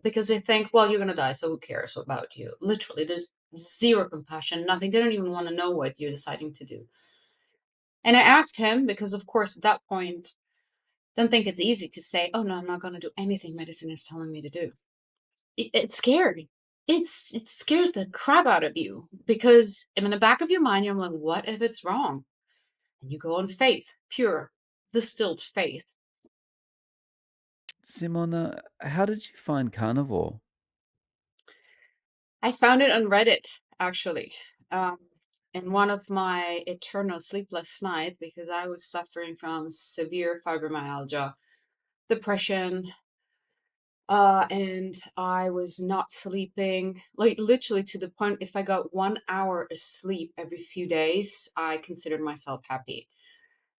because they think, well, you're gonna die, so who cares about you? Literally, there's zero compassion, nothing. They don't even want to know what you're deciding to do. And I asked him because, of course, at that point, don't think it's easy to say, oh no, I'm not gonna do anything medicine is telling me to do. It's scary. It scares the crap out of you because in the back of your mind, you're like, what if it's wrong? And you go on faith, pure, distilled faith. Simona, how did you find Carnivore? I found it on Reddit, actually, um, in one of my eternal sleepless nights because I was suffering from severe fibromyalgia, depression, and I was not sleeping, like literally to the point if I got 1 hour of sleep every few days, I considered myself happy.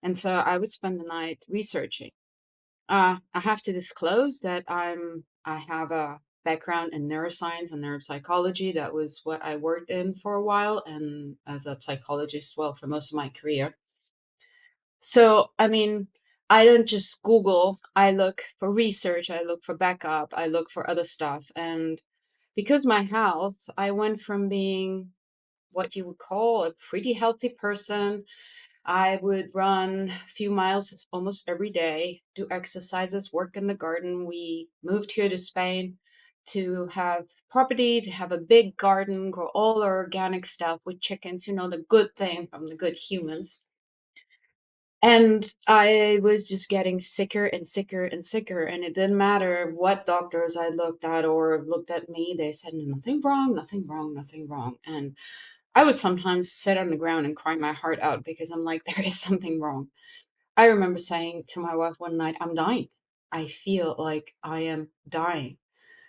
And so I would spend the night researching. I have to disclose that I have a background in neuroscience and neuropsychology. That was what I worked in for a while, and as a psychologist, well, for most of my career. So, I mean, I don't just Google. I look for research. I look for backup. I look for other stuff. And because my health, I went from being what you would call a pretty healthy person. I would run a few miles almost every day, do exercises, work in the garden. We moved here to Spain to have property, to have a big garden, grow all our organic stuff with chickens, the good thing from the good humans. And I was just getting sicker and sicker and sicker. And it didn't matter what doctors I looked at or looked at me, they said, nothing wrong, nothing wrong, nothing wrong. And I would sometimes sit on the ground and cry my heart out because I'm like, there is something wrong. I remember saying to my wife one night, I'm dying. I feel like I am dying.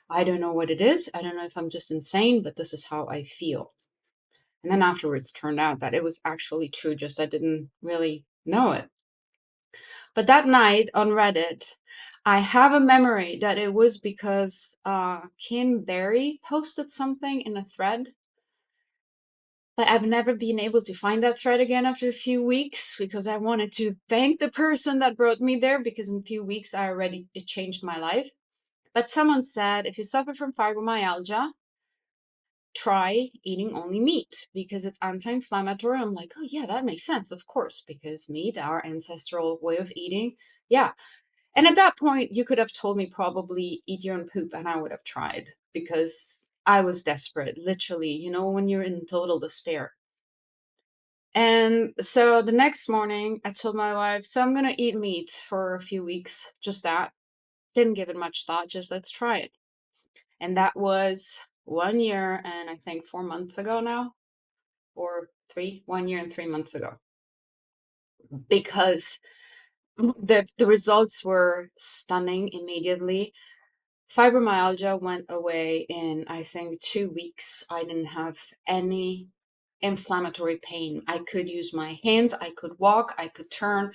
I don't know what it is. I don't know if I'm just insane, but this is how I feel. And then afterwards turned out that it was actually true, just I didn't really know it. But that night on Reddit, I have a memory that it was because Kim Berry posted something in a thread, but I've never been able to find that thread again after a few weeks because I wanted to thank the person that brought me there because in a few weeks it changed my life. But someone said if you suffer from fibromyalgia, try eating only meat because it's anti-inflammatory. I'm like, oh yeah, that makes sense, of course, because meat, our ancestral way of eating. Yeah. And at that point, you could have told me probably eat your own poop, and I would have tried because I was desperate, literally, when you're in total despair. And so the next morning, I told my wife, so I'm going to eat meat for a few weeks, just that. Didn't give it much thought, just let's try it. And that was 1 year and I think 4 months ago now, or 1 year and 3 months ago, because the results were stunning immediately. Fibromyalgia went away in, I think, 2 weeks. I didn't have any inflammatory pain. I could use my hands, I could walk, I could turn.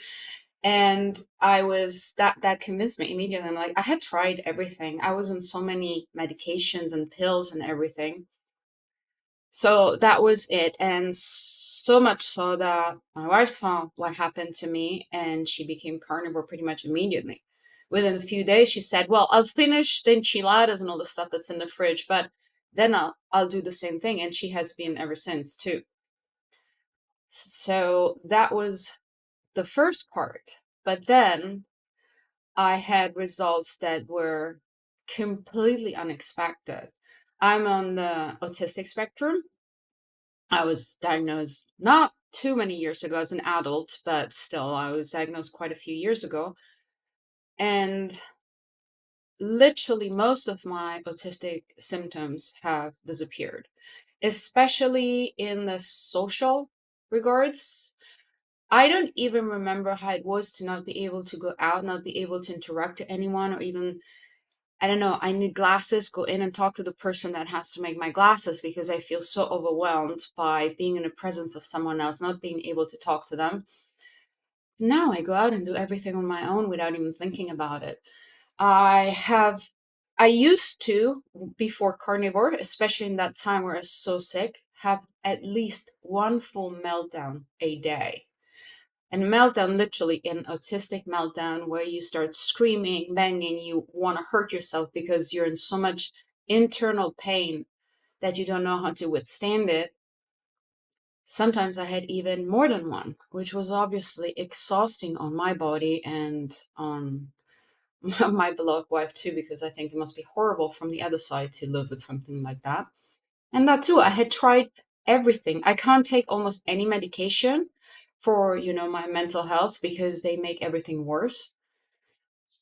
And I was that convinced me immediately. I'm like, I had tried everything. I was on so many medications and pills and everything. So that was it. And so much so that my wife saw what happened to me and she became carnivore pretty much immediately. Within a few days, she said, well, I'll finish the enchiladas and all the stuff that's in the fridge, but then I'll do the same thing. And she has been ever since too. So that was the first part. But then I had results that were completely unexpected. I'm on the autistic spectrum. I was diagnosed not too many years ago as an adult, but still, I was diagnosed quite a few years ago. And literally, most of my autistic symptoms have disappeared, especially in the social regards. I don't even remember how it was to not be able to go out, not be able to interact to anyone, or even I don't know, I need glasses, go in and talk to the person that has to make my glasses because I feel so overwhelmed by being in the presence of someone else, not being able to talk to them. Now I go out and do everything on my own without even thinking about it. I have, I used to, before carnivore, especially in that time where I was so sick, have at least one full meltdown a day. And meltdown, literally an autistic meltdown where you start screaming, banging, you want to hurt yourself because you're in so much internal pain that you don't know how to withstand it. Sometimes I had even more than one, which was obviously exhausting on my body and on my beloved wife too, because I think it must be horrible from the other side to live with something like that. And that too, I had tried everything. I can't take almost any medication for, my mental health because they make everything worse.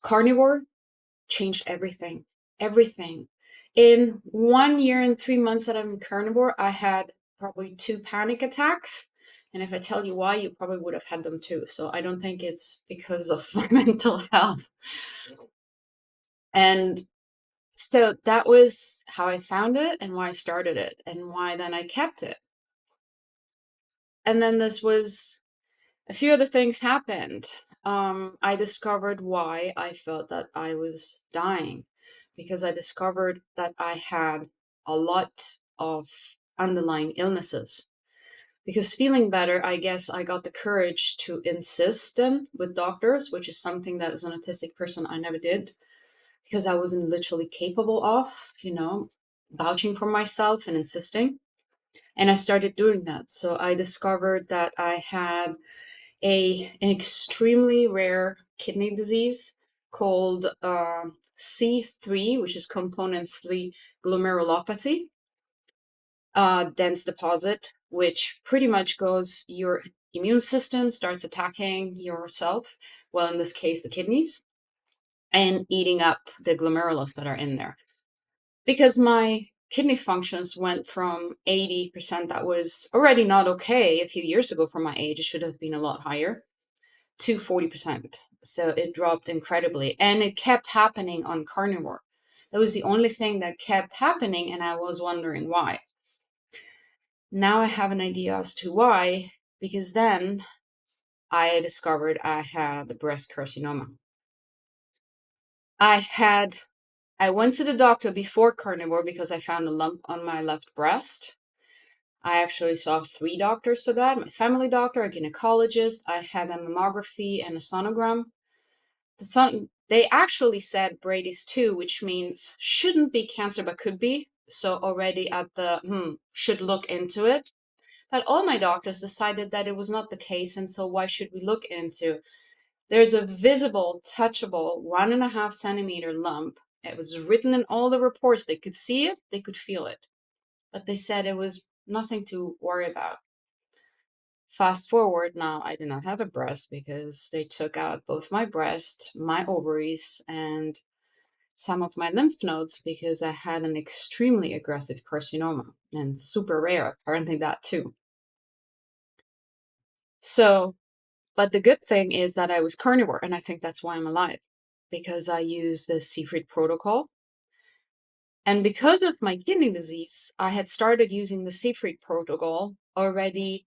Carnivore changed everything. Everything. In 1 year and 3 months that I'm in carnivore, I had probably 2 panic attacks. And if I tell you why, you probably would have had them too. So I don't think it's because of my mental health. And so that was how I found it and why I started it and why then I kept it. And then this was a few other things happened. I discovered why I felt that I was dying because I discovered that I had a lot of underlying illnesses. Because feeling better, I guess I got the courage to insist then with doctors, which is something that as an autistic person I never did because I wasn't literally capable of, vouching for myself and insisting. And I started doing that. So I discovered that I had an extremely rare kidney disease called C3, which is component 3 glomerulopathy, dense deposit, which pretty much goes your immune system starts attacking yourself, well, in this case, the kidneys, and eating up the glomerulus that are in there. Because my kidney functions went from 80%, that was already not okay a few years ago for my age, it should have been a lot higher, to 40%. So it dropped incredibly. And it kept happening on carnivore. That was the only thing that kept happening, and I was wondering why. Now I have an idea as to why, because then I discovered I had breast carcinoma. I went to the doctor before carnivore because I found a lump on my left breast. I actually saw 3 doctors for that, my family doctor, a gynecologist. I had a mammography and a sonogram. They actually said Brady's too, which means shouldn't be cancer, but could be. So already at the, should look into it. But all my doctors decided that it was not the case. And so why should we look into? There's a visible, touchable 1.5 centimeter lump. It was written in all the reports. They could see it, they could feel it. But they said it was nothing to worry about. Fast forward now, I did not have a breast because they took out both my breast, my ovaries, and some of my lymph nodes because I had an extremely aggressive carcinoma and super rare, apparently, that too. So, but the good thing is that I was carnivore, and I think that's why I'm alive because I use the seafood protocol. And because of my kidney disease, I had started using the seafood protocol already.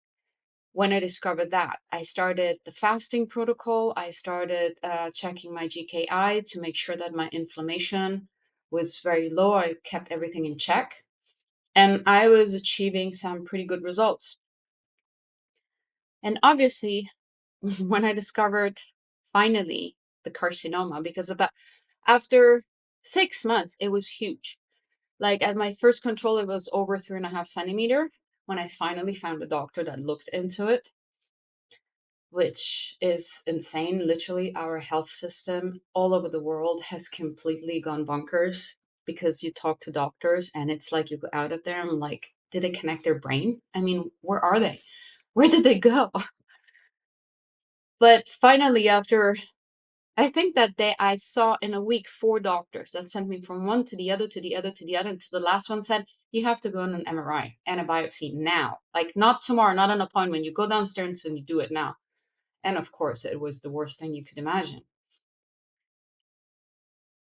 When I discovered that, I started the fasting protocol. I started checking my GKI to make sure that my inflammation was very low. I kept everything in check. And I was achieving some pretty good results. And obviously, when I discovered finally the carcinoma, because about after 6 months, it was huge. Like at my first control, it was over 3.5 centimeter. When I finally found a doctor that looked into it, which is insane. Literally, our health system all over the world has completely gone bonkers because you talk to doctors and it's like you go out of there and like, did they connect their brain? I mean, where are they? Where did they go? But finally, after I think that day I saw in a week 4 doctors that sent me from one to the other, to the other, to the other, and to the last one said, you have to go on an MRI and a biopsy now. Like not tomorrow, not an appointment. You go downstairs and you do it now. And of course, it was the worst thing you could imagine.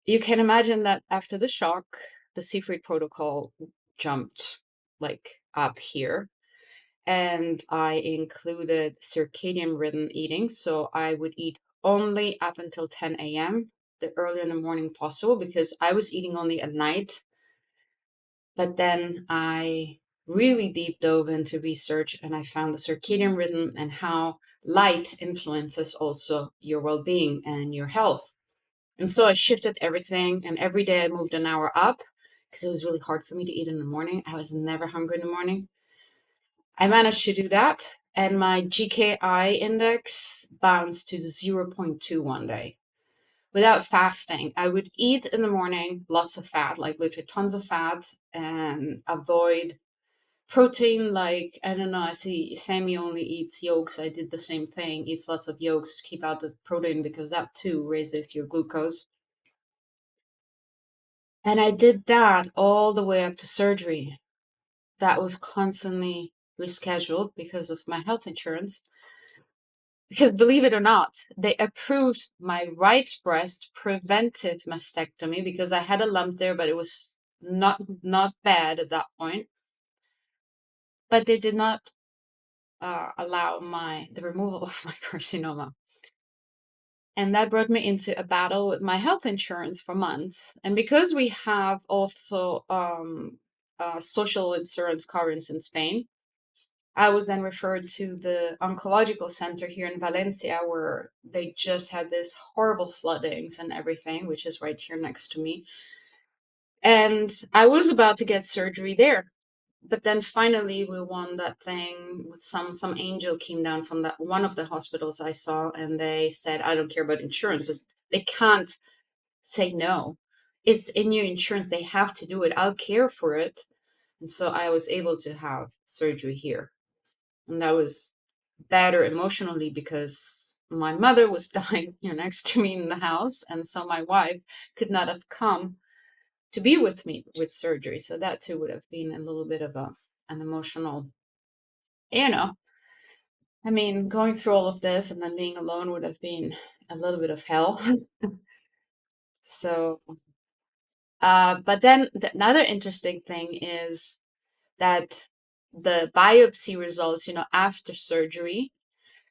You can imagine that after the shock, the seafood protocol jumped like up here. And I included circadian rhythm eating. So I would eat only up until 10 a.m., the earlier in the morning possible, because I was eating only at night. But then I really deep dove into research and I found the circadian rhythm and how light influences also your well-being and your health. And so I shifted everything, and every day I moved an hour up because it was really hard for me to eat in the morning. I was never hungry in the morning. I managed to do that, and my GKI index bounced to zero point 0.2 one day without fasting. I would eat in the morning lots of fat, like literally tons of fat, and avoid protein. Like, I don't know, I see Sammy only eats yolks. I did the same thing, eats lots of yolks to keep out the protein because that too raises your glucose. And I did that all the way up to surgery. That was constantly rescheduled because of my health insurance. Because believe it or not, they approved my right breast preventive mastectomy because I had a lump there, but it was not bad at that point. But they did not allow the removal of my carcinoma. And that brought me into a battle with my health insurance for months. And because we have also social insurance coverage in Spain, I was then referred to the oncological center here in Valencia, where they just had this horrible floodings and everything, which is right here next to me. And I was about to get surgery there. But then finally we won that thing with some angel came down from that one of the hospitals I saw, and they said, I don't care about insurances. They can't say no. It's in your insurance. They have to do it. I'll care for it. And so I was able to have surgery here. And that was better emotionally because my mother was dying here next to me in the house. And so my wife could not have come to be with me with surgery. So that too would have been a little bit of an emotional, you know, I mean, going through all of this and then being alone would have been a little bit of hell. So, but then another interesting thing is that the biopsy results, after surgery,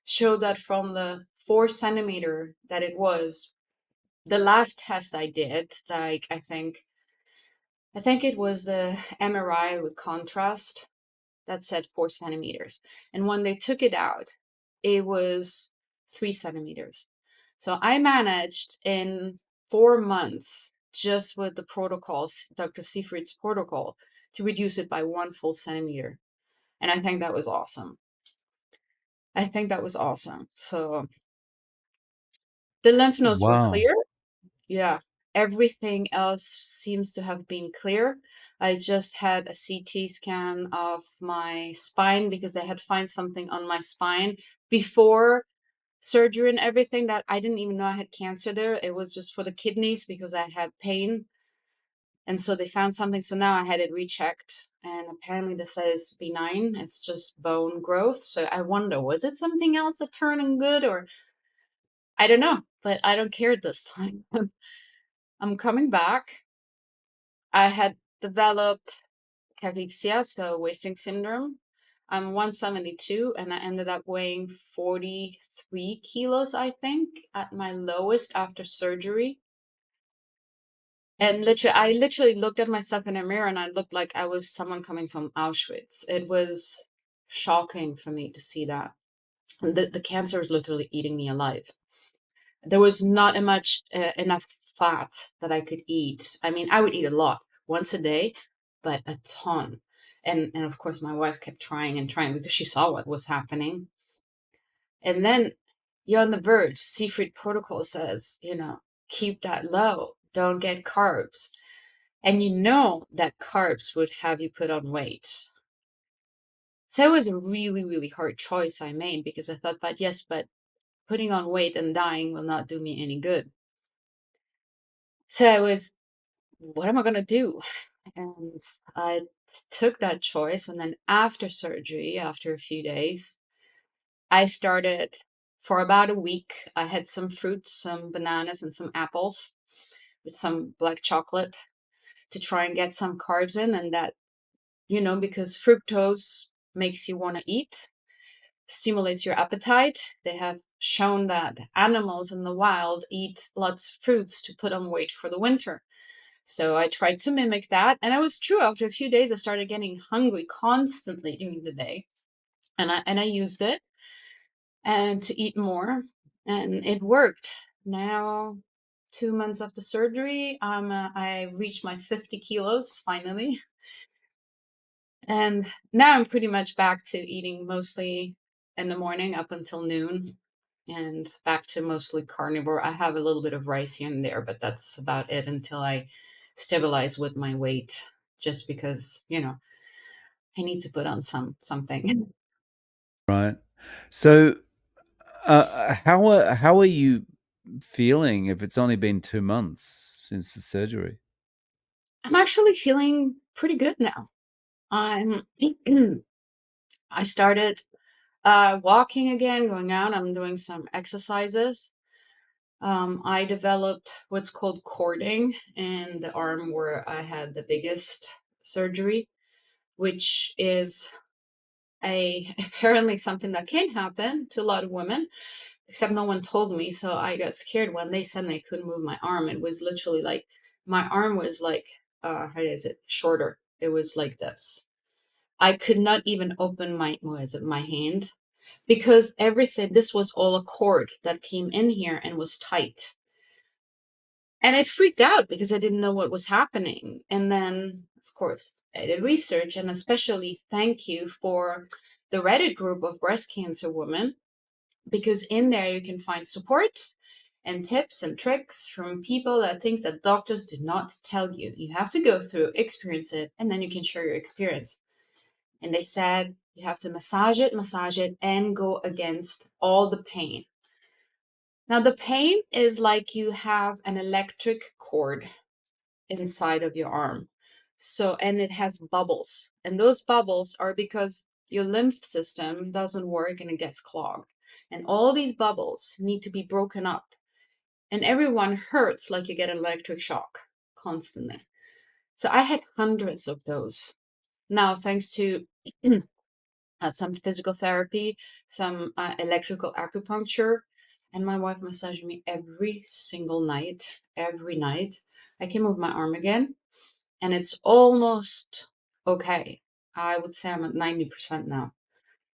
show that from the 4 centimeter that it was, the last test I did, like I think it was the MRI with contrast that said 4 centimeters. And when they took it out, it was 3 centimeters. So I managed in 4 months, just with the protocols, Dr. Seyfried's protocol, to reduce it by 1 full centimeter. And I think that was awesome. I think that was awesome. So the lymph nodes were Wow. clear. Yeah. Everything else seems to have been clear. I just had a CT scan of my spine because they had found something on my spine before surgery and everything that I didn't even know I had cancer there. It was just for the kidneys because I had pain. And so they found something. So now I had it rechecked. And apparently this says benign. It's just bone growth. So I wonder, was it something else that turned good, or I don't know, but I don't care this time. I'm coming back. I had developed cachexia, so wasting syndrome. I'm 172 and I ended up weighing 43 kilos, I think, at my lowest after surgery. And I literally looked at myself in a mirror and I looked like I was someone coming from Auschwitz. It was shocking for me to see that. The cancer was literally eating me alive. There was not enough fat that I could eat. I mean, I would eat a lot once a day, but a ton. And of course, my wife kept trying and trying because she saw what was happening. And then you're on the verge. Seafood protocol says, keep that low. Don't get carbs. And you know that carbs would have you put on weight. So it was a really, really hard choice I made because I thought, but putting on weight and dying will not do me any good. So I was, what am I going to do? And I took that choice. And then after surgery, after a few days, I started for about a week. I had some fruits, some bananas, and some apples with some black chocolate to try and get some carbs in. And that, because fructose makes you want to eat, stimulates your appetite. They have shown that animals in the wild eat lots of fruits to put on weight for the winter. So I tried to mimic that, and it was true. After a few days, I started getting hungry constantly during the day, and I used it. and to eat more. And it worked. Now, 2 months after surgery, I reached my 50 kilos finally. And now I'm pretty much back to eating mostly in the morning up until noon and back to mostly carnivore. I have a little bit of rice here and there, but that's about it until I stabilize with my weight, just because, I need to put on something. Right. So, how are you feeling if it's only been 2 months since the surgery? I'm actually feeling pretty good now. I'm I started walking again, going out. I'm doing some exercises. I developed what's called cording in the arm where I had the biggest surgery, which is a apparently something that can happen to a lot of women, except no one told me. So I got scared when they said they couldn't move my arm. It was literally like my arm was like how is it shorter? It was like this. I could not even open my hand because everything, this was all a cord that came in here and was tight. And I freaked out because I didn't know what was happening. And then, of course, I did research, and especially thank you for the Reddit group of breast cancer women, because in there you can find support and tips and tricks from people that things that doctors do not tell you. You have to go through, experience it, and then you can share your experience. And they said you have to massage it, and go against all the pain. Now, the pain is like you have an electric cord inside of your arm. So, and it has bubbles. And those bubbles are because your lymph system doesn't work and it gets clogged. And all these bubbles need to be broken up. And everyone hurts like you get an electric shock constantly. So I had hundreds of those. Now, thanks to some physical therapy, some electrical acupuncture, and my wife massaging me every single night, every night, I can move my arm again, and it's almost okay. I would say I'm at 90% now.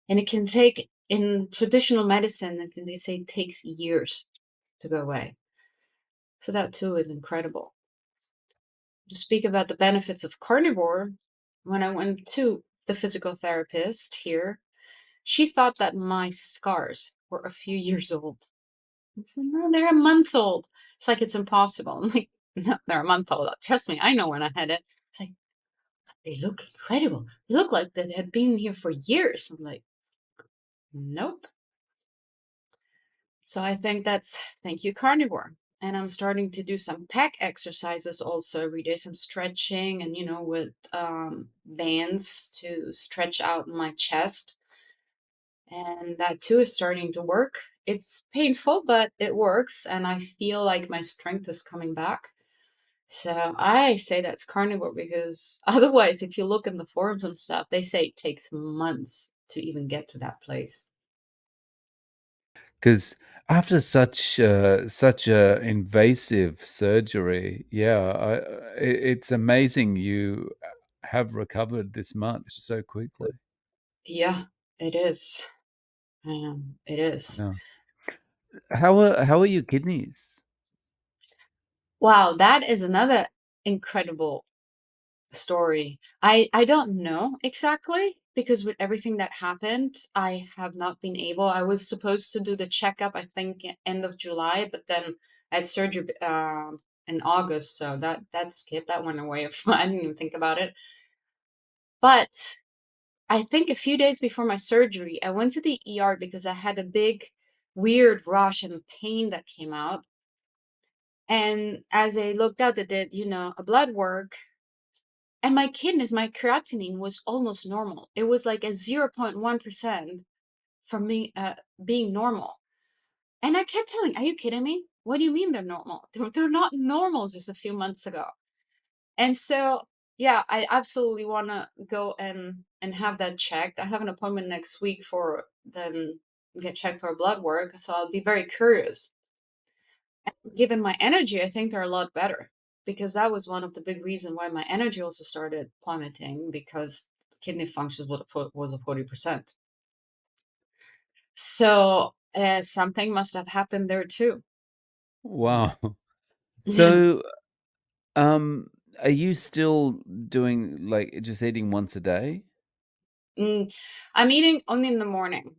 And it can take, in traditional medicine, they say it takes years to go away. So that too is incredible. To speak about the benefits of carnivore, when I went to the physical therapist here, she thought that my scars were a few years old. I said, no, they're a month old. It's like, it's impossible. I'm like, no, they're a month old. Trust me, I know when I had it. It's like, they look incredible. They look like they had been here for years. I'm like, nope. So I think that's, thank you, carnivore. And I'm starting to do some pec exercises also every day, some stretching and, with bands to stretch out my chest. And that too is starting to work. It's painful, but it works. And I feel like my strength is coming back. So I say that's carnivore because otherwise, if you look in the forums and stuff, they say it takes months to even get to that place. 'Cause after such a invasive surgery, yeah, it's amazing you have recovered this much so quickly. Yeah, it is. It is. Yeah. How are your kidneys? Wow, that is another incredible story. I don't know exactly because with everything that happened, I have not been able. I was supposed to do the checkup, I think, end of July, but then I had surgery in August, so that skipped. That went away. I didn't even think about it. But I think a few days before my surgery, I went to the ER because I had a big, weird rush and pain that came out. And as I looked out, they did, a blood work. And my kidneys, my creatinine was almost normal. It was like a 0.1% from me being normal. And I kept telling, are you kidding me? What do you mean they're normal? They're not normal just a few months ago. And so, yeah, I absolutely want to go and have that checked. I have an appointment next week for then get checked for blood work. So I'll be very curious. Given my energy, I think they're a lot better because that was one of the big reasons why my energy also started plummeting because kidney function was a 40%. So Something must have happened there too. Wow. So, um, are you still doing, like, just eating once a day? Mm, I'm eating only in the morning.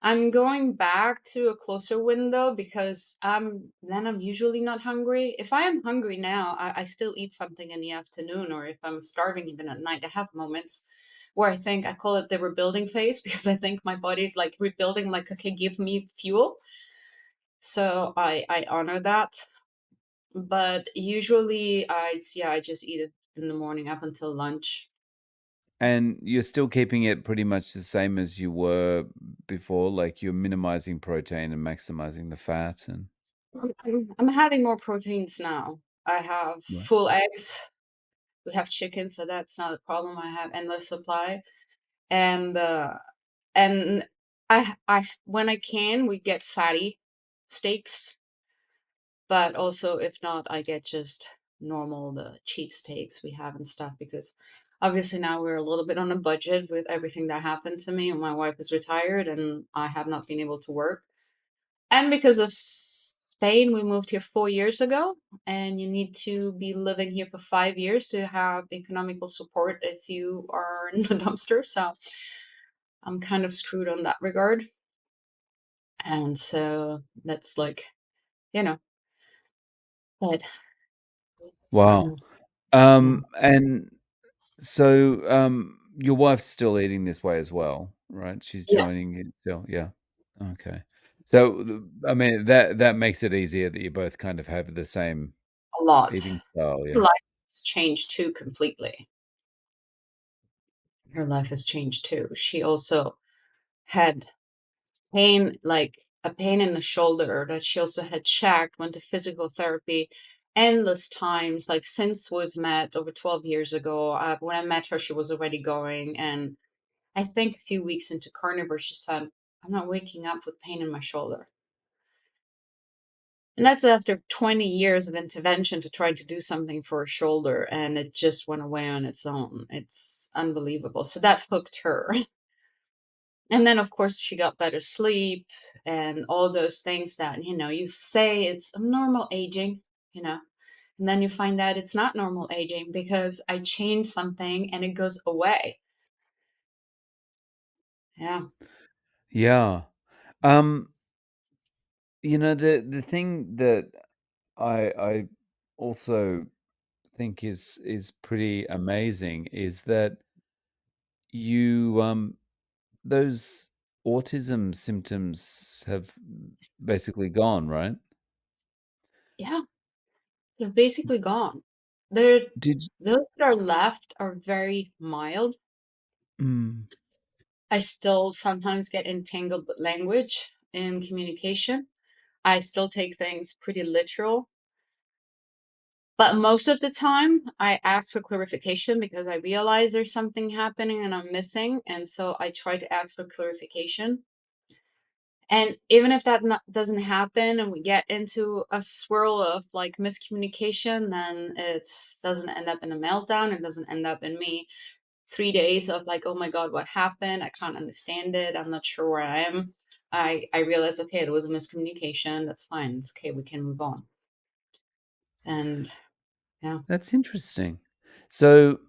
I'm going back to a closer window because I'm usually not hungry. If I am hungry now, I still eat something in the afternoon, or if I'm starving even at night, I have moments where I think I call it the rebuilding phase because I think my body's like rebuilding, like, okay, give me fuel. So I honor that. But usually I just eat it in the morning up until lunch. And you're still keeping it pretty much the same as you were before, like, you're minimizing protein and maximizing the fat and I'm having more proteins now. I have right. full eggs. We have chicken, so that's not a problem. I have endless supply, and and I when I can, we get fatty steaks, but also if not, I get just normal the cheap steaks we have and stuff because obviously now we're a little bit on a budget with everything that happened to me, and my wife is retired, and I have not been able to work. And because of Spain, we moved here 4 years ago, and you need to be living here for 5 years to have economical support if you are in the dumpster. So I'm kind of screwed on that regard. And so that's like, you know, but Wow. yeah, And so, your wife's still eating this way as well, right? She's yeah, joining you still, yeah. Okay. So, I mean, that makes it easier that you both kind of have the same a lot. eating style, Her yeah. life has changed too completely. Her life has changed too. She also had pain, like a pain in the shoulder that she also had checked, went to physical therapy endless times, like since we've met over 12 years ago. When I met her, she was already going. And I think a few weeks into Carnivore, she said, I'm not waking up with pain in my shoulder. And that's after 20 years of intervention to try to do something for her shoulder. And it just went away on its own. It's unbelievable. So that hooked her. And then, of course, she got better sleep and all those things that, you say it's normal aging, you know, and then you find out it's not normal aging because I changed something and it goes away. Yeah. Yeah. Um, the thing that I also think is pretty amazing is that you, those autism symptoms have basically gone, right? Yeah. They're basically gone. They're, Did those that are left are very mild. mm, I still sometimes get entangled with language and communication. I still take things pretty literal. But most of the time, I ask for clarification because I realize there's something happening and I'm missing. And so I try to ask for clarification. And even if that doesn't happen and we get into a swirl of like miscommunication, then it doesn't end up in a meltdown. It doesn't end up in me 3 days of like, oh my God, what happened? I can't understand it. I'm not sure where I am. I realize, okay, it was a miscommunication. That's fine. It's okay. We can move on. And yeah. that's interesting. So,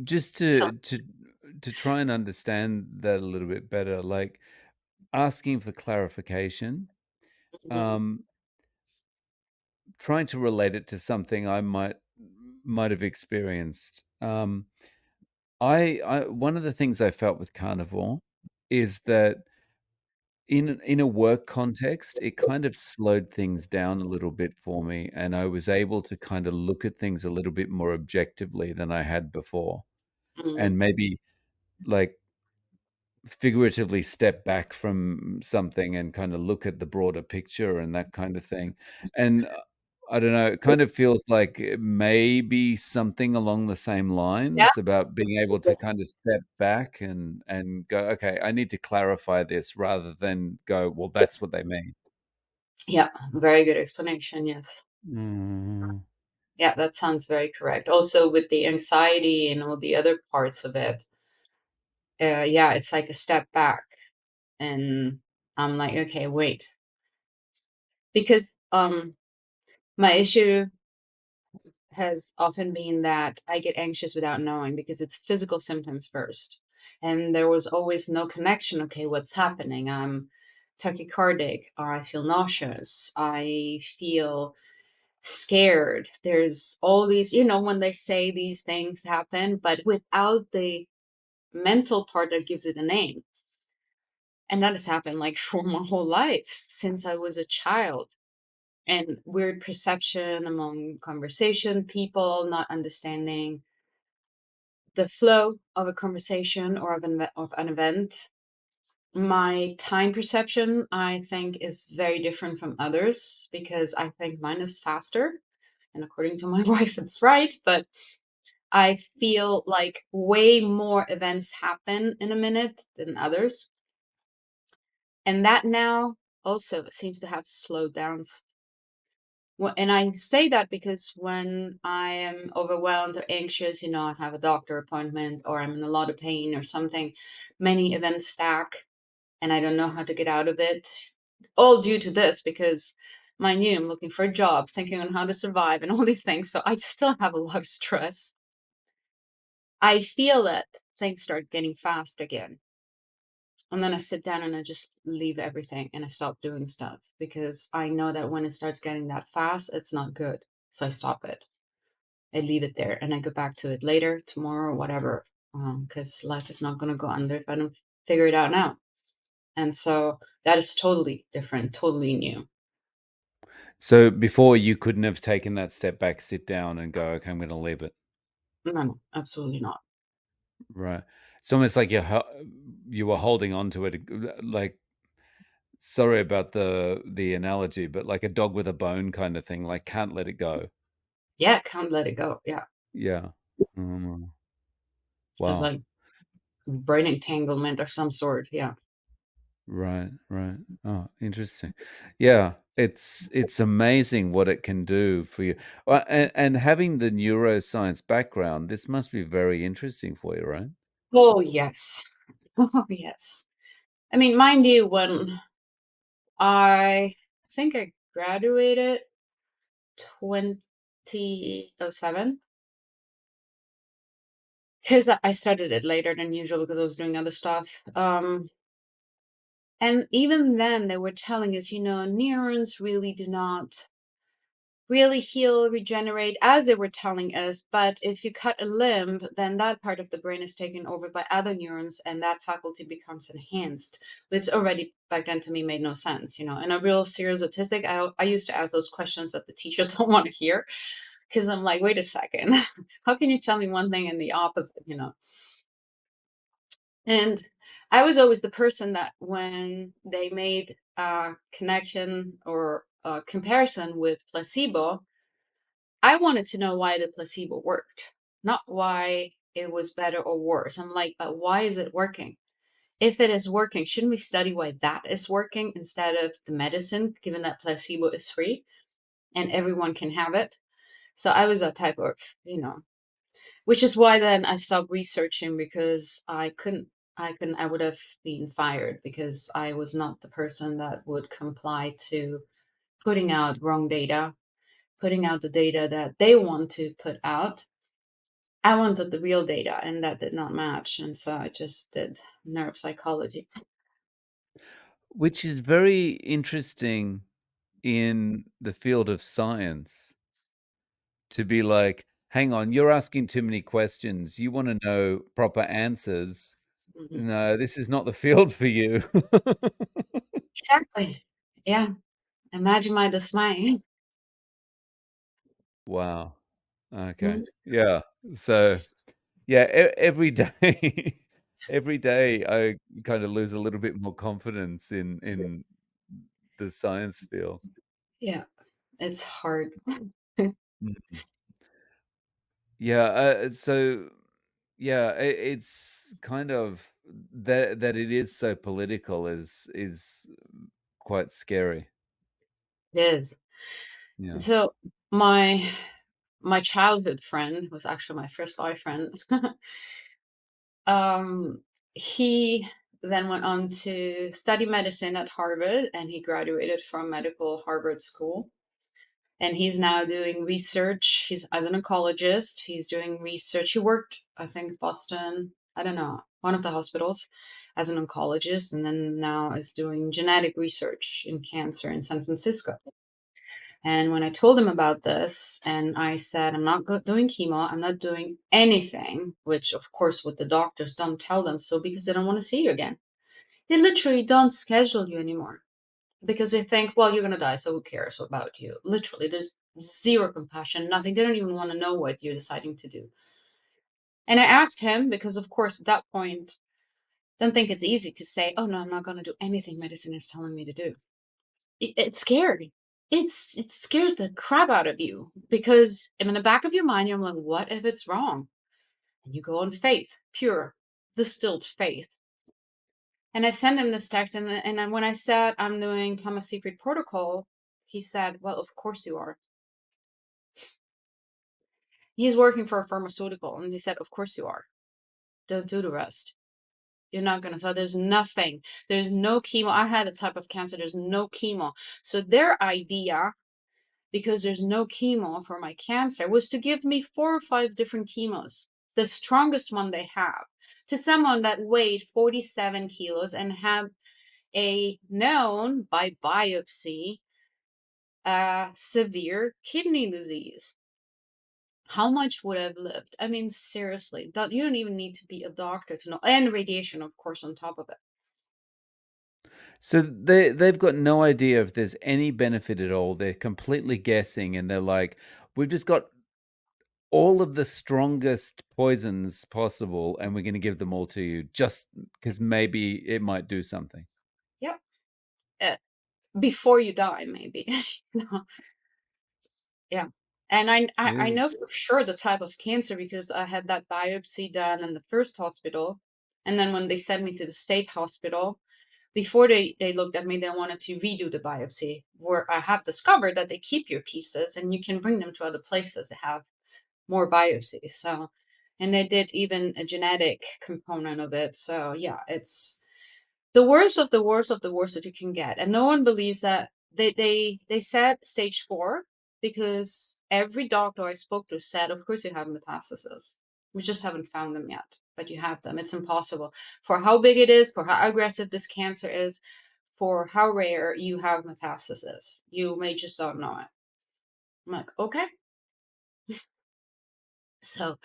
just So, to try and understand that a little bit better, like asking for clarification, mhm. um, trying to relate it to something I might have experienced. I one of the things I felt with Carnivore is that in a work context, it kind of slowed things down a little bit for me, and I was able to kind of look at things a little bit more objectively than I had before, Mm. and maybe like figuratively step back from something and kind of look at the broader picture and that kind of thing. And I don't know, it kind of feels like it may be something along the same Yeah. lines about being able to kind of step back and go, okay, I need to clarify this rather than go, well, that's what they mean. Yeah. Very good explanation. Yes. Mm. Yeah, that sounds very correct. Also, with the anxiety and all the other parts of it, yeah, it's like a step back. And I'm like, okay, wait, because my issue has often been that I get anxious without knowing because it's physical symptoms first. And there was always no connection. Okay, what's happening? I'm tachycardic, or I feel nauseous, I feel scared. There's all these, when they say these things happen, but without the mental part that gives it a name. And that has happened like for my whole life since I was a child. And weird perception among conversation, people not understanding the flow of a conversation or of an event. My time perception, I think, is very different from others because I think mine is faster. And according to my wife, it's right. But I feel like way more events happen in a minute than others. And that now also seems to have slowed down. Well, and I say that because when I am overwhelmed or anxious, I have a doctor appointment or I'm in a lot of pain or something, many events stack and I don't know how to get out of it. All due to this because mind you, I'm looking for a job, thinking on how to survive and all these things. So I still have a lot of stress. I feel that things start getting fast again. And then I sit down and I just leave everything and I stop doing stuff because I know that when it starts getting that fast, it's not good. So I stop it. I leave it there and I go back to it later, tomorrow, whatever, because life is not going to go under if I don't figure it out now. And so that is totally different, totally new. So before you couldn't have taken that step back, sit down and go, "Okay, I'm gonna leave it." No, no, absolutely not. Right. It's almost like you were holding on to it, like, sorry about the analogy, but like a dog with a bone kind of thing, like, can't let it go. Yeah, can't let it go. Yeah. Yeah. Mm, It's wow. like brain entanglement or some sort. Yeah. Right, right. Oh, interesting. Yeah, it's amazing what it can do for you. And having the neuroscience background, this must be very interesting for you, right? Oh, yes. Oh, yes. I mean, mind you, when I think I graduated 2007, because I started it later than usual because I was doing other stuff. And even then, they were telling us, neurons really do not really heal, regenerate as they were telling us. But if you cut a limb, then that part of the brain is taken over by other neurons and that faculty becomes enhanced, which already back then to me made no sense. And a real serious autistic, I used to ask those questions that the teachers don't want to hear because I'm like, wait a second, how can you tell me one thing and the opposite? And I was always the person that when they made a connection or a comparison with placebo, I wanted to know why the placebo worked, not why it was better or worse. I'm like, but why is it working? If it is working, shouldn't we study why that is working instead of the medicine, given that placebo is free and everyone can have it? So I was that type of, which is why then I stopped researching because I would have been fired because I was not the person that would comply to putting out wrong data, putting out the data that they want to put out. I wanted the real data, and that did not match. And so I just did neuropsychology. Which is very interesting in the field of science to be like, "Hang on, you're asking too many questions. You wanna know proper answers. Mhm. No, this is not the field for you." Exactly. Yeah. Imagine my dismay. Wow. Okay. Mhm. Yeah. So, yeah, every day every day, I kinda lose a little bit more confidence in the science field. Yeah. It's hard. Mm. Yeah, so yeah, it's kind of that it is so political is quite scary. It is. And Yeah. so my childhood friend was actually my first boyfriend. um he then went on to study medicine at Harvard, and he graduated from medical Harvard school. And he's now doing research. He's as an oncologist. He's doing research. He worked, I think, Boston. I don't know, one of the hospitals as an oncologist, and then now is doing genetic research in cancer in San Francisco. And when I told him about this, and I said, I'm not doing chemo, I'm not doing anything, which of course, what the doctors don't tell them so because they don't want to see you again. They literally don't schedule you anymore because they think, well, you're going to die, so who cares about you? Literally, there's zero compassion, nothing. They don't even want to know what you're deciding to do. And I asked him because, of course, at that point, don't think it's easy to say, oh, no, I'm not going to do anything medicine is telling me to do. It's scary. It scares the crap out of you because in the back of your mind, you're like, what if it's wrong? And you go on faith, pure, distilled faith. And I sent him this text, and then when I said I'm doing Thomas Secret Protocol, he said, well, of course you are. He's working for a pharmaceutical, and he said, of course you are. They'll do the rest. You're not going to. So there's nothing. There's no chemo. I had a type of cancer. There's no chemo. So their idea, because there's no chemo for my cancer, was to give me 4 or 5 different chemos, the strongest one they have, to someone that weighed 47 kilos and had a known by biopsy severe kidney disease. How much would I have lived? I mean, seriously, you don't even need to be a doctor to know, and radiation, of course, on top of it. So they've got no idea if there's any benefit at all. They're completely guessing, and they're like, "We've just got all of the strongest poisons possible, and we're gonna give them all to you just because maybe it might do something." Yep. Uh, Before you die, maybe. No. Yeah. And I know Oof. for sure the type of cancer because I had that biopsy done in the first hospital. And then when they sent me to the state hospital, before they looked at me, they wanted to redo the biopsy, where I have discovered that they keep your pieces and you can bring them to other places that have more biopsies. So, and they did even a genetic component of it. So yeah, it's the worst of the worst of the worst that you can get. And no one believes that they said stage 4 because every doctor I spoke to said, of course you have metastases. We just haven't found them yet, but you have them. It's impossible. For how big it is, for how aggressive this cancer is, for how rare you have metastasis. You may just don't know it. I'm like, okay. So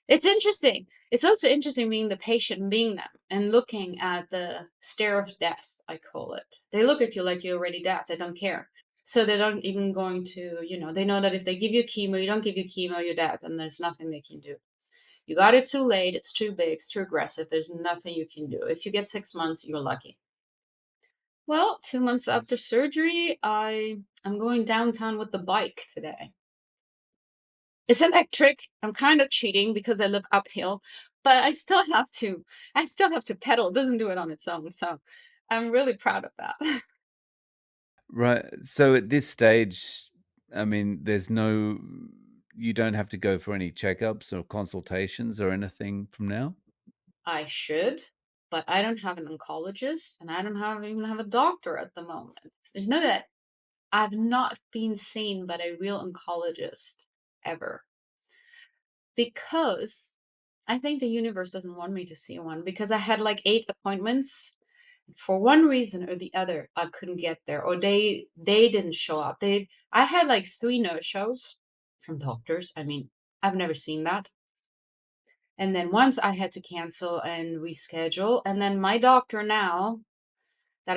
it's interesting. It's also interesting being the patient, being them, and looking at the stare of death, I call it. They look at you like you're already dead. They don't care. So they don't even going to, they know that if they give you chemo, you don't give you chemo, you're dead, and there's nothing they can do. You got it too late, it's too big, it's too aggressive, there's nothing you can do. If you get 6 months, you're lucky. Well, 2 months after surgery, I'm going downtown with the bike today. It's electric. I'm kind of cheating because I live uphill, but I still have to pedal. It doesn't do it on its own. So I'm really proud of that. Right. So at this stage, I mean, you don't have to go for any checkups or consultations or anything from now? I should, but I don't have an oncologist and I don't even have a doctor at the moment. You know that I've not been seen by a real oncologist ever because I think the universe doesn't want me to see one because I had like 8 appointments. For one reason or the other, I couldn't get there, or they didn't show up. I had like 3 no-shows from doctors. I mean, I've never seen that. And then once I had to cancel and reschedule, and then my doctor now that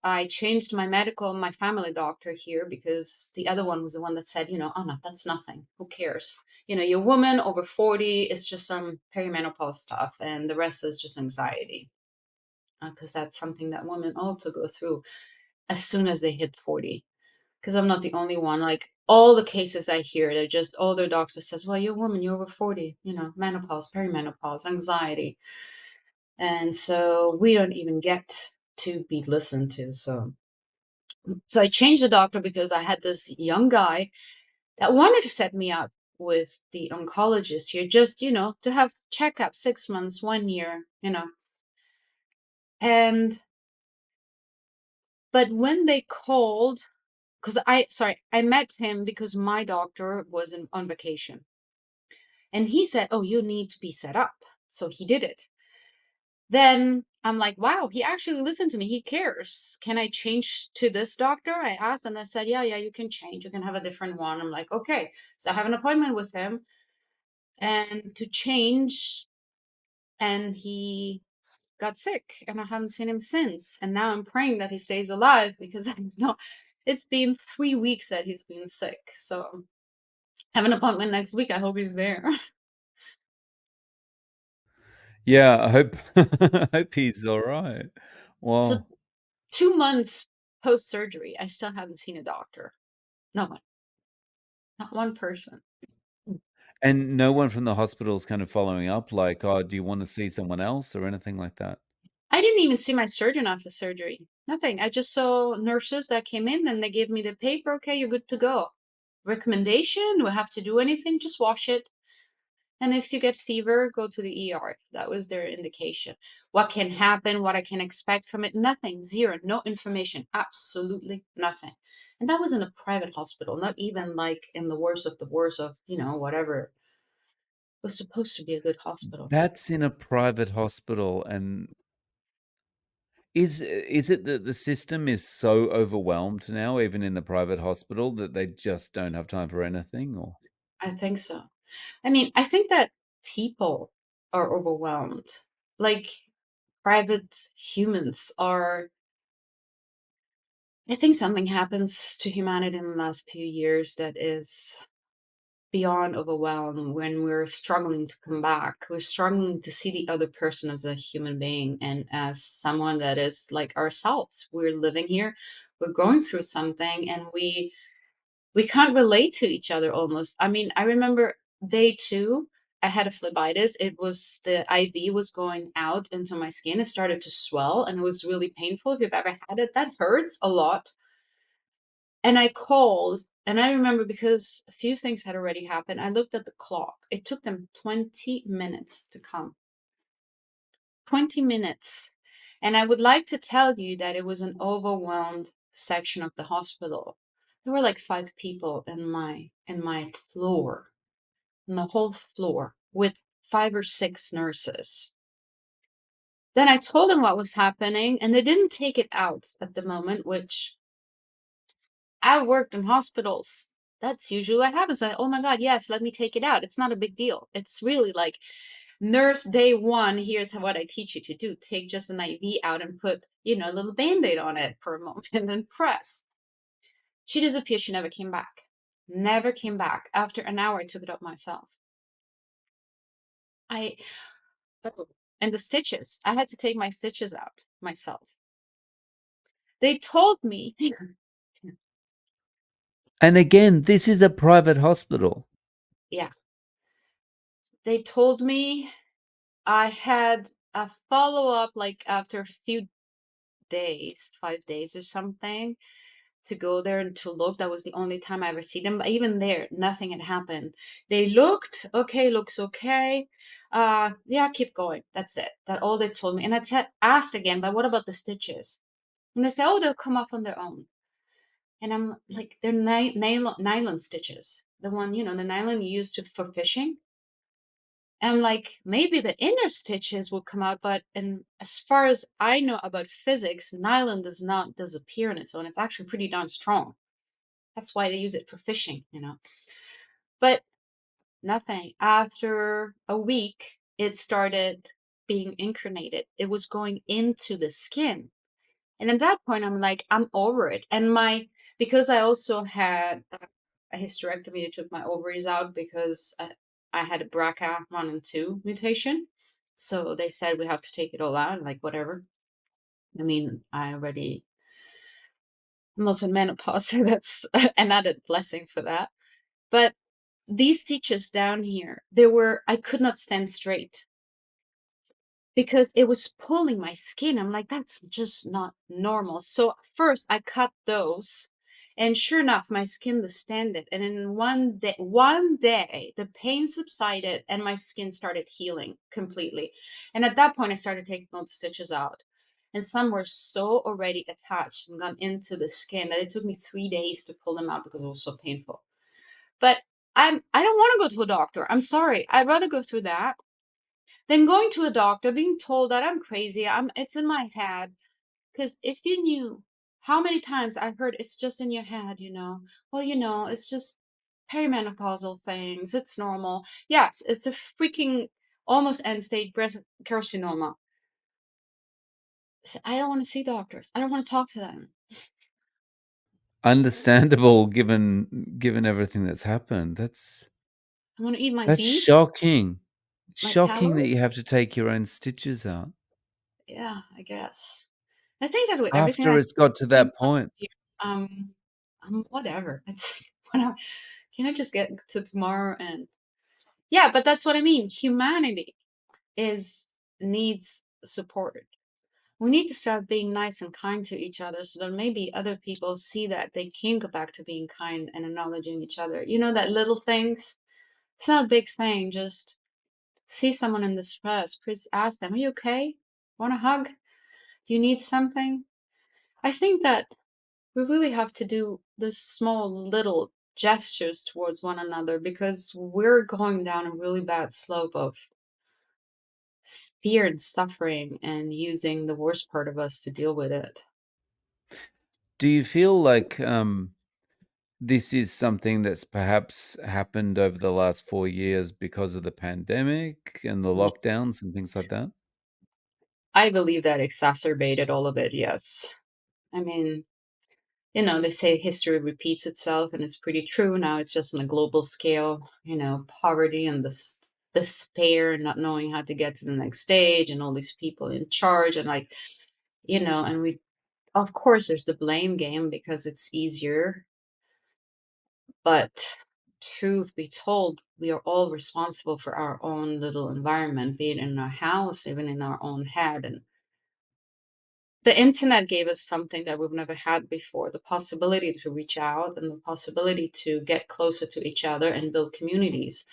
I changed my family doctor here because the other one was the one that said, oh no, that's nothing. Who cares? You're a woman over 40, it's just some perimenopause stuff, and the rest is just anxiety. Because that's something that women also go through as soon as they hit 40. Because I'm not the only one. Like all the cases I hear, they're just older doctors says, well, you're a woman, you're over 40, menopause, perimenopause, anxiety. And so we don't even get to be listened to. So I changed the doctor because I had this young guy that wanted to set me up with the oncologist here, just, to have checkup 6 months, 1 year, And but when they called, because I met him because my doctor was on vacation, and he said, "Oh, you need to be set up." So he did it. Then I'm like, wow, he actually listened to me. He cares. Can I change to this doctor? I asked, and I said, yeah, you can change. You can have a different one. I'm like, okay. So I have an appointment with him and to change. And he got sick, and I haven't seen him since. And now I'm praying that he stays alive because I know it's been 3 weeks that he's been sick. So I have an appointment next week. I hope he's there. Yeah, I hope I hope he's alright. So Well, 2 months post surgery, I still haven't seen a doctor. No one, not one person. and no one from the hospital's kind of following up, like, "Oh, do you wanna see someone else?" or anything like that? I didn't even see my surgeon after surgery. Nothing. I just saw nurses that came in and they gave me the paper. Okay, you're good to go. Recommendation? Do I have to do anything? Just wash it. And if you get fever, go to the ER. That was their indication. What can happen? What I can expect from it? Nothing. Zero. No information. Absolutely nothing. And that was in a private hospital, not even like in the worst of, whatever. It was supposed to be a good hospital. That's in a private hospital, and is it that the system is so overwhelmed now, even in the private hospital, that they just don't have time for anything, or I think so. I mean, I think that people are overwhelmed. Like private humans are. I think something happens to humanity in the last few years that is beyond overwhelm when we're struggling to come back. We're struggling to see the other person as a human being and as someone that is like ourselves. We're living here, we're going through something, and we can't relate to each other almost. I mean, I remember day two, I had a phlebitis. It was the IV was going out into my skin. It started to swell and it was really painful. If you've ever had it, that hurts a lot. And I called, and I remember because a few things had already happened. I looked at the clock. It took them 20 minutes to come. 20 minutes. And I would like to tell you that it was an overwhelmed section of the hospital. There were like 5 people in my floor, in the whole floor, with 5 or 6 nurses. Then I told them what was happening, and they didn't take it out at the moment, which I worked in hospitals. That's usually what happens. Oh my God, yes, let me take it out. It's not a big deal. It's really like nurse day one, here's what I teach you to do. Take just an IV out and put, a little band-aid on it for a moment and then press. She disappeared. She never came back. Never came back. After an hour, I took it up myself. I and the stitches. I had to take my stitches out myself. They told me, and again, this is a private hospital. yeah, they told me I had a follow-up like after a few days, 5 days or something, to go there and to look. That was the only time I ever see them. But even there, nothing had happened. They looked, okay, looks okay. Yeah, keep going. That's it. That all they told me. And asked again, but what about the stitches? And they said, oh, they'll come off on their own. And I'm like, they're nylon stitches. The one, the nylon you use for fishing. And I'm like, maybe the inner stitches will come out, but and as far as I know about physics, nylon does not disappear on its own. It's actually pretty darn strong. That's why they use it for fishing. But nothing. After a week, it started being incarnated. It was going into the skin. And at that point, I'm like, I'm over it. And because I also had a hysterectomy, they took my ovaries out because I had a BRCA1 and 2 mutation. So they said we have to take it all out, like whatever. I mean, I'm also in menopause, so that's an added blessings for that. But these stitches down here, I could not stand straight because it was pulling my skin. I'm like, that's just not normal. So first I cut those, and sure enough, my skin distended. And in one day, the pain subsided and my skin started healing completely. And at that point, I started taking all the stitches out. and some were so already attached and gone into the skin that it took me 3 days to pull them out because it was so painful. But I don't want to go to a doctor. I'm sorry. I'd rather go through that than going to a doctor, being told that I'm crazy. It's in my head. Because if you knew how many times I've heard it's just in your head, well, it's just perimenopausal things. It's normal. Yes, it's a freaking almost end stage breast carcinoma. I don't want to see doctors. I don't want to talk to them. Understandable given everything that's happened. I want to eat my That's beef, shocking. my Shocking that tallow. you have to take your own stitches out Yeah, I guess. I think that with everything after that's it's got to happening that around point. here, whatever. It's whatever. Can I just get to tomorrow and yeah, but that's what I mean. Humanity is needs support. We need to start being nice and kind to each other so that maybe other people see that they can go back to being kind and acknowledging each other. That little things. It's not a big thing. Just see someone in distress. Please ask them, "Are you okay? Want a hug? Do you need something?" I think that we really have to do the small little gestures towards one another because we're going down a really bad slope of fear and suffering and using the worst part of us to deal with it. Do you feel like, this is something that's perhaps happened over the last 4 years because of the pandemic and the Mm. lockdowns and things like that? I believe that exacerbated all of it, yes. I mean, they say history repeats itself, and it's pretty true. Now it's just on a global scale, poverty and this despair and not knowing how to get to the next stage, and all these people in charge, and like, and we, of course, there's the blame game because it's easier. But truth be told, we are all responsible for our own little environment, be it in our house, even in our own head. And the internet gave us something that we've never had before, the possibility to reach out and the possibility to get closer to each other and build communities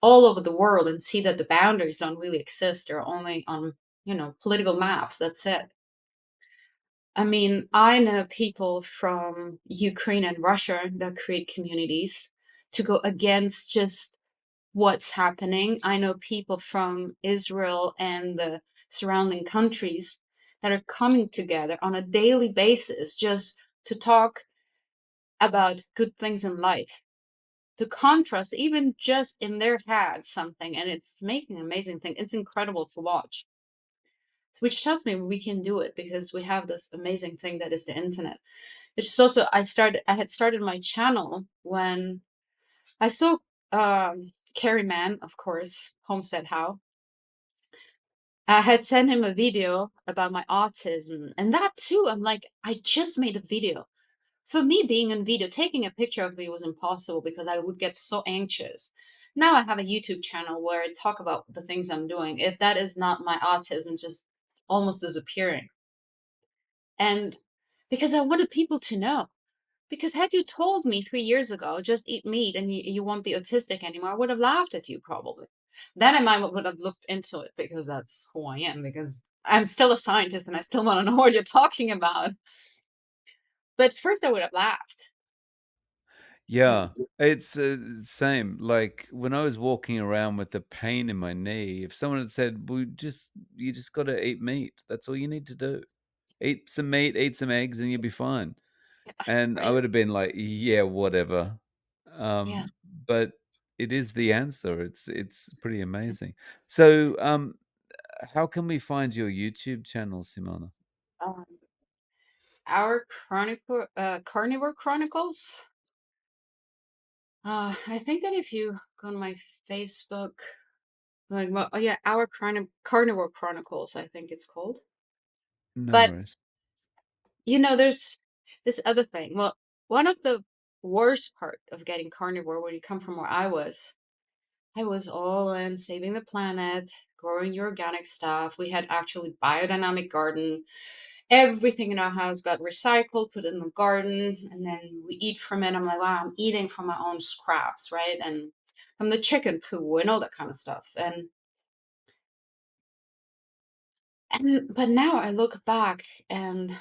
all over the world and see that the boundaries don't really exist. They're only on, political maps. That's it. I mean, I know people from Ukraine and Russia that create communities to go against just what's happening. I know people from Israel and the surrounding countries that are coming together on a daily basis just to talk about good things in life, to contrast, even just in their head, something. And it's making an amazing thing. It's incredible to watch, which tells me we can do it because we have this amazing thing that is the internet. It's just also, I had started my channel when I saw Carrie Mann, of course, Homestead How. I had sent him a video about my autism, and that too, I'm like, I just made a video. For me, being in video, taking a picture of me was impossible because I would get so anxious. Now I have a YouTube channel where I talk about the things I'm doing. If that is not my autism, just almost disappearing. And because I wanted people to know. Because had you told me 3 years ago, just eat meat and you won't be autistic anymore, I would have laughed at you probably. Then I might would have looked into it because that's who I am, because I'm still a scientist and I still want to know what you're talking about. But first I would have laughed. Yeah, it's, same, like, when I was walking around with the pain in my knee, if someone had said, "Well, you just gotta eat meat, that's all you need to do. Eat some meat, eat some eggs, and you'll be fine." And I Right? would have been like, "Yeah, whatever." Yeah. But it is the answer, it's pretty amazing. So, how can we find your YouTube channel, Simona? Um, our Carnivore Chronicles. I think that if you go on my Facebook, like, well, oh yeah, our Carnivore Chronicles, I think it's called. No But worries. there's this other thing. Well, one of the worst part of getting carnivore when you come from where I was all in saving the planet, growing your organic stuff. We had actually biodynamic garden. Everything in our house got recycled, put in the garden, and then we eat from it. I'm like, wow, I'm eating from my own scraps, right? And from the chicken poo and all that kind of stuff. And And but now I look back and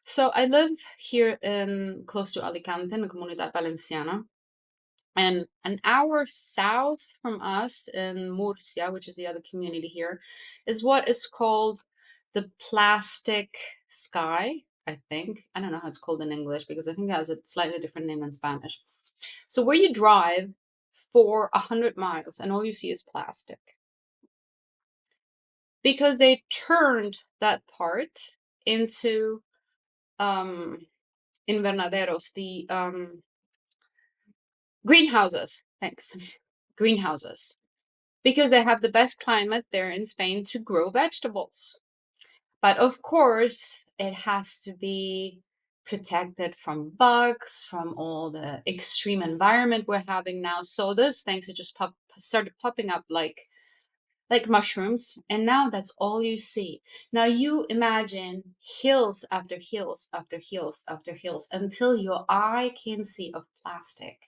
so I live here in close to Alicante in the Comunidad Valenciana. And an hour south from us in Murcia, which is the other community here, is what is called the plastic sky, I think. I don't know how it's called in English because I think it has a slightly different name in Spanish. So where you drive for 100 miles and all you see is plastic. Because they turned that part into um, invernaderos, the greenhouses. Thanks. Greenhouses. Because they have the best climate there in Spain to grow vegetables. But of course, it has to be protected from bugs, from all the extreme environment we're having now. So those things are just started popping up like mushrooms, and now that's all you see. Now you imagine hills after hills after hills after hills until your eye can see of plastic.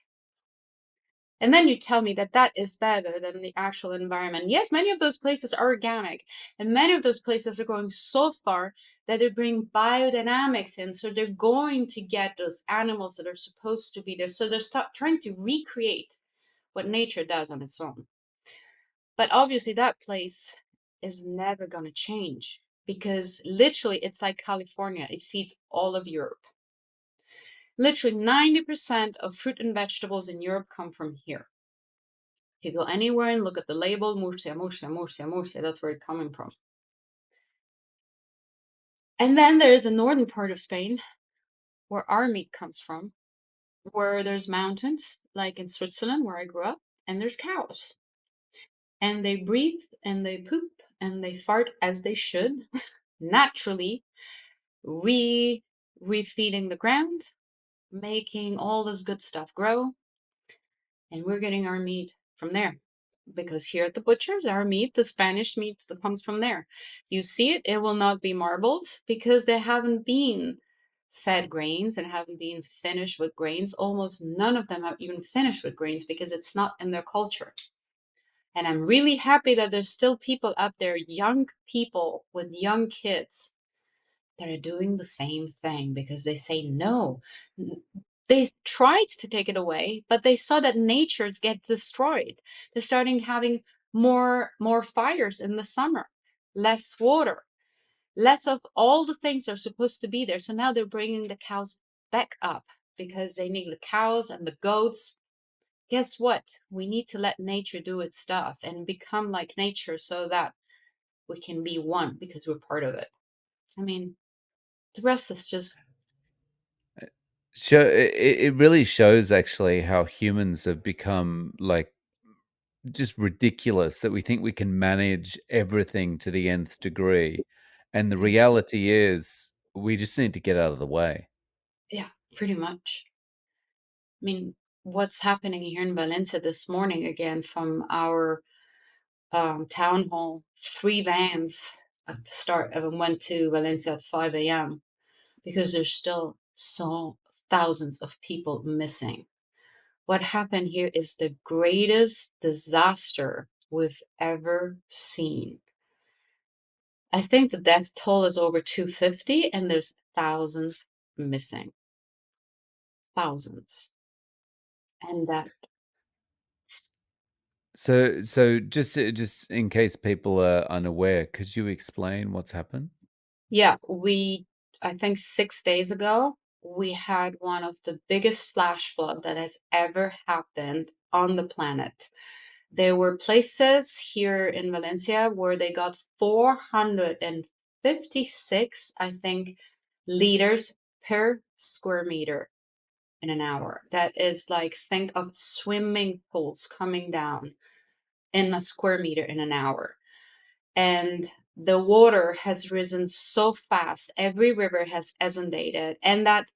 And then you tell me that that is better than the actual environment. Yes, many of those places are organic, and many of those places are going so far that they bring biodynamics in. So they're going to get those animals that are supposed to be there. So they're trying to recreate what nature does on its own. But obviously, that place is never going to change because literally it's like California, it feeds all of Europe. Literally 90% of fruit and vegetables in Europe come from here. You go anywhere and look at the label, Murcia, Murcia, Murcia, Murcia, that's where it's coming from. And then there's the northern part of Spain where our meat comes from, where there's mountains, like in Switzerland where I grew up, and there's cows. And they breathe and they poop and they fart as they should, naturally, refeeding the ground, making all this good stuff grow, and we're getting our meat from there. Because here at the butchers, our meat, the Spanish meat that comes from there. You see it, it will not be marbled because they haven't been fed grains and haven't been finished with grains. Almost none of them have even finished with grains because it's not in their culture. And I'm really happy that there's still people out there, young people with young kids, that are doing the same thing because they say no. They tried to take it away, but they saw that natures get destroyed. They're starting having more fires in the summer, less water, less of all the things that are supposed to be there. So now they're bringing the cows back up because they need the cows and the goats. Guess what? We need to let nature do its stuff and become like nature so that we can be one because we're part of it. I mean, the rest is just, It really shows actually how humans have become, like, just ridiculous that we think we can manage everything to the nth degree, and the yeah, reality is we just need to get out of the way. yeah, pretty much. I mean, what's happening here in Valencia this morning again from our town hall? Three vans went to Valencia at 5 a.m. because there's still so thousands of people missing. What happened here is the greatest disaster we've ever seen. I think the death toll is over 250 and there's thousands missing. Thousands. And that, So just in case people are unaware, could you explain what's happened? yeah, I think 6 days ago, we had one of the biggest flash flood that has ever happened on the planet. There were places here in Valencia where they got 456, I think, liters per square meter in an hour. That is like, think of swimming pools coming down in a square meter in an hour. And the water has risen so fast. Every river has inundated, and that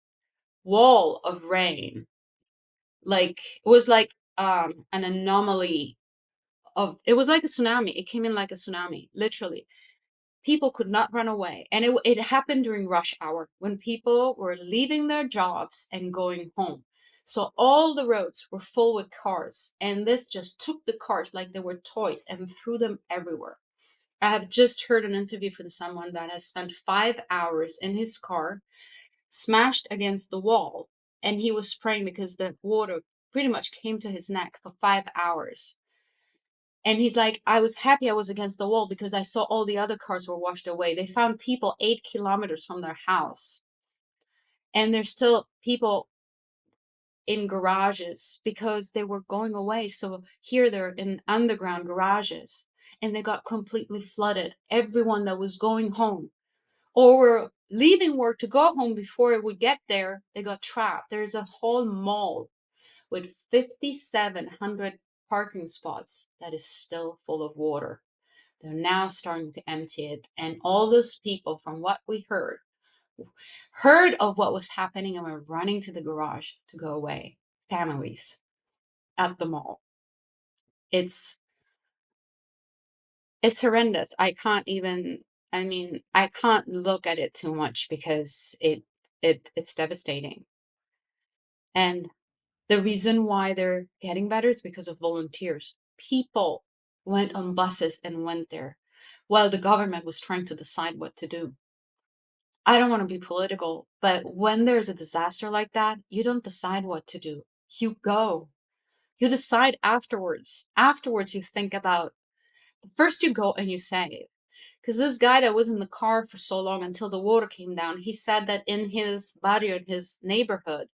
wall of rain, like it was like an anomaly of it was like a tsunami. It came in like a tsunami, literally. People could not run away, and it happened during rush hour when people were leaving their jobs and going home. So all the roads were full with cars, and this just took the cars like they were toys and threw them everywhere. I have just heard an interview from someone that has spent 5 hours in his car, smashed against the wall, and he was praying because the water pretty much came to his neck for 5 hours. And he's like, I was happy I was against the wall because I saw all the other cars were washed away. They found people 8 kilometers from their house. And there's still people in garages because they were going away. So here they're in underground garages and they got completely flooded. Everyone that was going home or were leaving work to go home before it would get there, they got trapped. There's a whole mall with 5,700 parking spots that is still full of water. They're now starting to empty it. And all those people, from what we heard of what was happening and were running to the garage to go away. Families at the mall. It's it's horrendous. I mean, I can't look at it too much because it's devastating. And the reason why they're getting better is because of volunteers. People went on buses and went there while the government was trying to decide what to do. I don't want to be political, but when there's a disaster like that, you don't decide what to do. You go. You decide afterwards. Afterwards, you think about first you go and you save. Because this guy that was in the car for so long until the water came down, he said that in his barrio, in his neighborhood,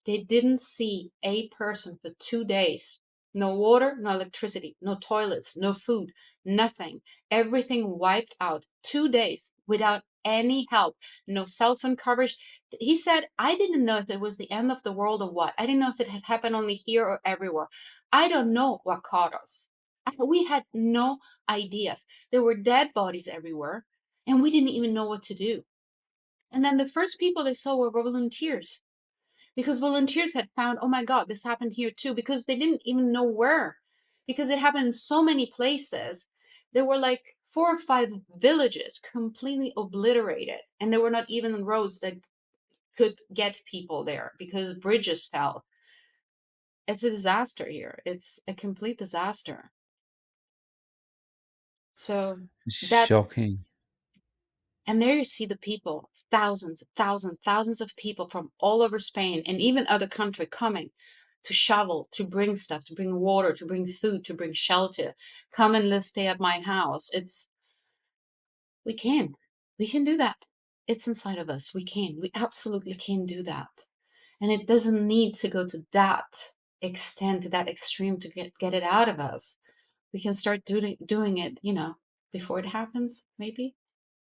they didn't see a person for 2 days. No water, no electricity, no toilets, no food, nothing. Everything wiped out. 2 days without any help, no cell phone coverage. He said, I didn't know if it was the end of the world or what. I didn't know if it had happened only here or everywhere. I don't know what caught us. We had no ideas. There were dead bodies everywhere, and we didn't even know what to do. And then the first people they saw were volunteers because volunteers had found, oh my God, this happened here too, because they didn't even know where, because it happened in so many places. There were like 4 or 5 villages completely obliterated, and there were not even roads that could get people there because bridges fell. It's a disaster here. It's a complete disaster. So that's, Shocking. and there you see the people, thousands, thousands, thousands of people from all over Spain and even other country coming to shovel, to bring stuff, to bring water, to bring food, to bring shelter. Come and live, stay at my house. We can. We can do that. It's inside of us. We can. We absolutely can do that. And it doesn't need to go to that extent, to that extreme to get it out of us. We can start doing it, before it happens, maybe.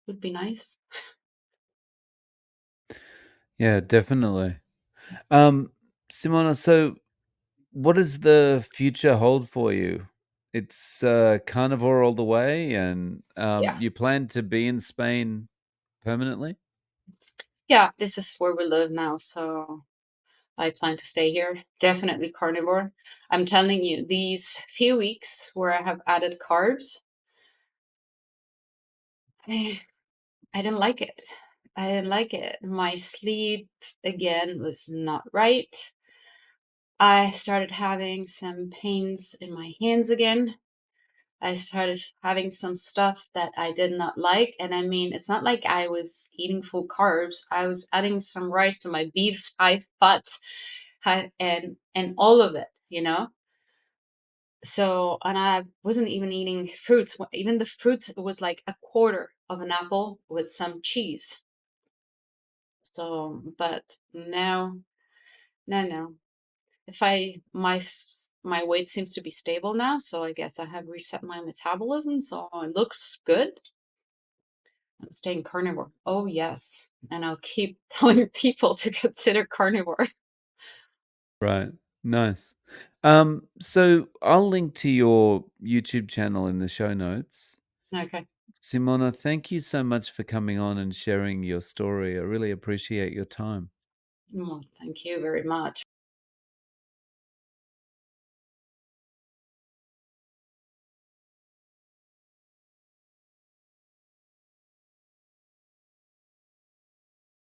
Would be nice. Yeah, definitely. Um, Simona, so what does the future hold for you? It's, carnivore all the way, and, Yeah. you plan to be in Spain permanently? Yeah, this is where we live now, so I plan to stay here. Definitely carnivore. I'm telling you, these few weeks where I have added carbs, eh, I didn't like it. I didn't like it. My sleep again was not right. I started having some pains in my hands again. I started having some stuff that I did not like. And I mean, it's not like I was eating full carbs. I was adding some rice to my beef, high fat, and all of it. So, and I wasn't even eating fruits. Even the fruit was like a quarter of an apple with some cheese. So, but no, no, no. If I my weight seems to be stable now, so I guess I have reset my metabolism, so it looks good. I'm staying carnivore. Oh yes, and I'll keep telling people to consider carnivore. Right. Nice. So I'll link to your YouTube channel in the show notes. Okay. Simona, thank you so much for coming on and sharing your story. I really appreciate your time. Well, thank you very much.